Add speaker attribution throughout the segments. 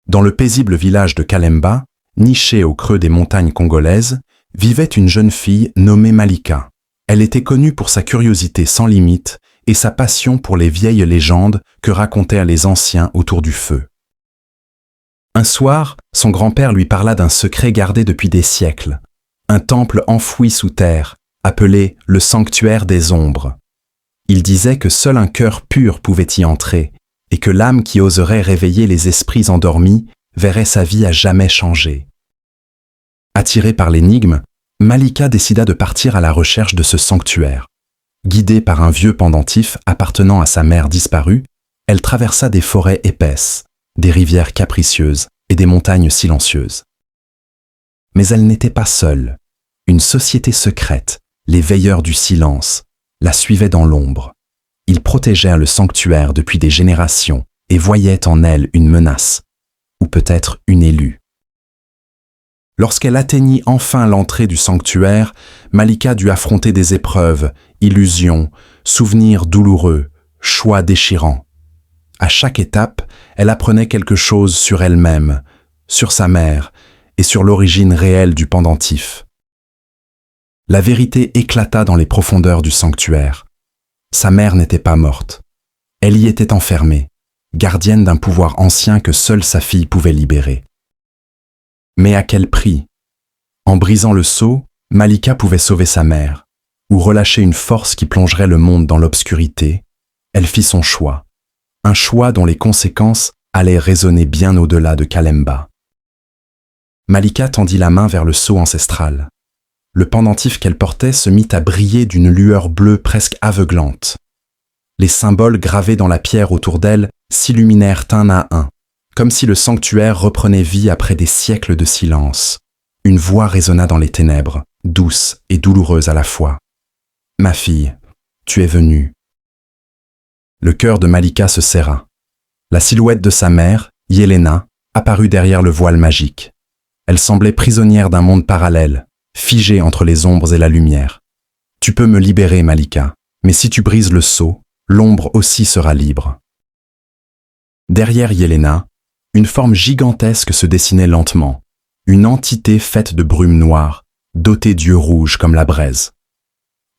Speaker 1: Dans le paisible village de Kalemba, niché au creux des montagnes congolaises, vivait une jeune fille nommée Malika. Elle était connue pour sa curiosité sans limite et sa passion pour les vieilles légendes que racontèrent les anciens autour du feu. Un soir, son grand-père lui parla d'un secret gardé depuis des siècles, un temple enfoui sous terre, appelé le sanctuaire des ombres. Il disait que seul un cœur pur pouvait y entrer, et que l'âme qui oserait réveiller les esprits endormis verrait sa vie à jamais changer. Attirée par l'énigme, Malika décida de partir à la recherche de ce sanctuaire. Guidée par un vieux pendentif appartenant à sa mère disparue, elle traversa des forêts épaisses, des rivières capricieuses et des montagnes silencieuses. Mais elle n'était pas seule. Une société secrète, les veilleurs du silence, la suivait dans l'ombre. Ils protégèrent le sanctuaire depuis des générations et voyaient en elle une menace, ou peut-être une élue. Lorsqu'elle atteignit enfin l'entrée du sanctuaire, Malika dut affronter des épreuves, illusions, souvenirs douloureux, choix déchirants. À chaque étape, elle apprenait quelque chose sur elle-même, sur sa mère et sur l'origine réelle du pendentif. La vérité éclata dans les profondeurs du sanctuaire. Sa mère n'était pas morte. Elle y était enfermée, gardienne d'un pouvoir ancien que seule sa fille pouvait libérer. Mais à quel prix? En brisant le sceau, Malika pouvait sauver sa mère, ou relâcher une force qui plongerait le monde dans l'obscurité. Elle fit son choix, un choix dont les conséquences allaient résonner bien au-delà de Kalemba. Malika tendit la main vers le sceau ancestral. Le pendentif qu'elle portait se mit à briller d'une lueur bleue presque aveuglante. Les symboles gravés dans la pierre autour d'elle s'illuminèrent un à un, comme si le sanctuaire reprenait vie après des siècles de silence. Une voix résonna dans les ténèbres, douce et douloureuse à la fois. « Ma fille, tu es venue. » Le cœur de Malika se serra. La silhouette de sa mère, Yelena, apparut derrière le voile magique. Elle semblait prisonnière d'un monde parallèle, figée entre les ombres et la lumière. « Tu peux me libérer, Malika, mais si tu brises le sceau, l'ombre aussi sera libre. » Derrière Yelena, une forme gigantesque se dessinait lentement, une entité faite de brume noire, dotée d'yeux rouges comme la braise.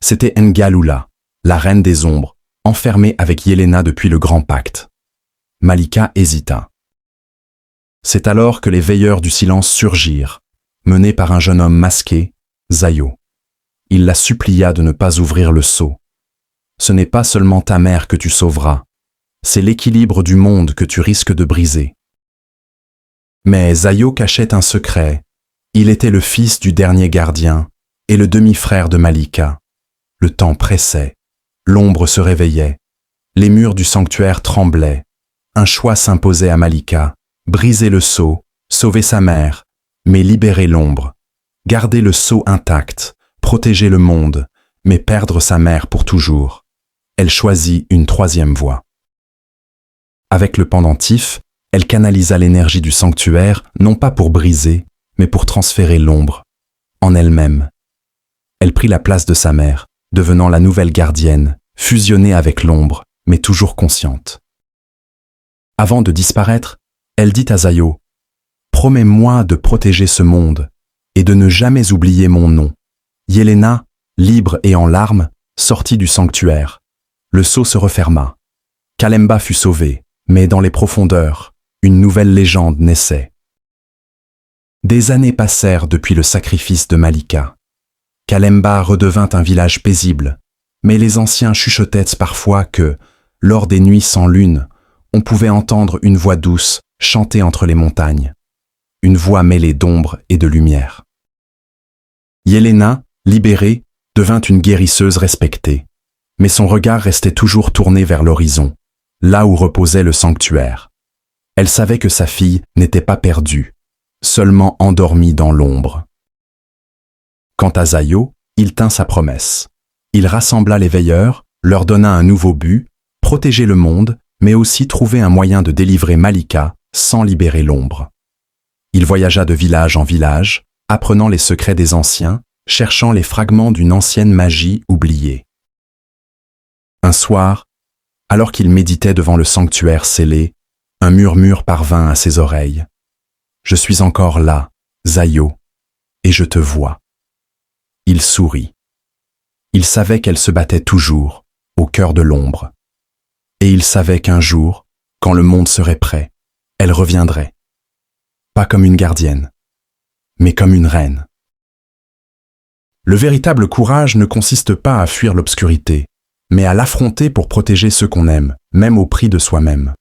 Speaker 1: C'était Ngalula, la reine des ombres, enfermée avec Yelena depuis le grand pacte. Malika hésita. C'est alors que les veilleurs du silence surgirent, menés par un jeune homme masqué, Zayo. Il la supplia de ne pas ouvrir le sceau. Ce n'est pas seulement ta mère que tu sauveras, c'est l'équilibre du monde que tu risques de briser. Mais Zayo cachait un secret. Il était le fils du dernier gardien et le demi-frère de Malika. Le temps pressait, l'ombre se réveillait, les murs du sanctuaire tremblaient. Un choix s'imposait à Malika, briser le sceau, sauver sa mère, mais libérer l'ombre, garder le sceau intact, protéger le monde, mais perdre sa mère pour toujours. Elle choisit une troisième voie. Avec le pendentif, elle canalisa l'énergie du sanctuaire, non pas pour briser, mais pour transférer l'ombre, en elle-même. Elle prit la place de sa mère, devenant la nouvelle gardienne, fusionnée avec l'ombre, mais toujours consciente. Avant de disparaître, elle dit à Zayo, « Promets-moi de protéger ce monde et de ne jamais oublier mon nom. » Yelena, libre et en larmes, sortit du sanctuaire. Le sceau se referma. Kalemba fut sauvé, mais dans les profondeurs, une nouvelle légende naissait. Des années passèrent depuis le sacrifice de Malika. Kalemba redevint un village paisible, mais les anciens chuchotaient parfois que, lors des nuits sans lune, on pouvait entendre une voix douce chanter entre les montagnes, une voix mêlée d'ombre et de lumière. Yelena, libérée, devint une guérisseuse respectée, mais son regard restait toujours tourné vers l'horizon, là où reposait le sanctuaire. Elle savait que sa fille n'était pas perdue, seulement endormie dans l'ombre. Quant à Zayo, il tint sa promesse. Il rassembla les veilleurs, leur donna un nouveau but, protéger le monde, mais aussi trouver un moyen de délivrer Malika sans libérer l'ombre. Il voyagea de village en village, apprenant les secrets des anciens, cherchant les fragments d'une ancienne magie oubliée. Un soir, alors qu'il méditait devant le sanctuaire scellé, un murmure parvint à ses oreilles. Je suis encore là, Zayo, et je te vois. » Il sourit. Il savait qu'elle se battait toujours, au cœur de l'ombre. Et il savait qu'un jour, quand le monde serait prêt, elle reviendrait. Pas comme une gardienne, mais comme une reine. Le véritable courage ne consiste pas à fuir l'obscurité, mais à l'affronter pour protéger ceux qu'on aime, même au prix de soi-même.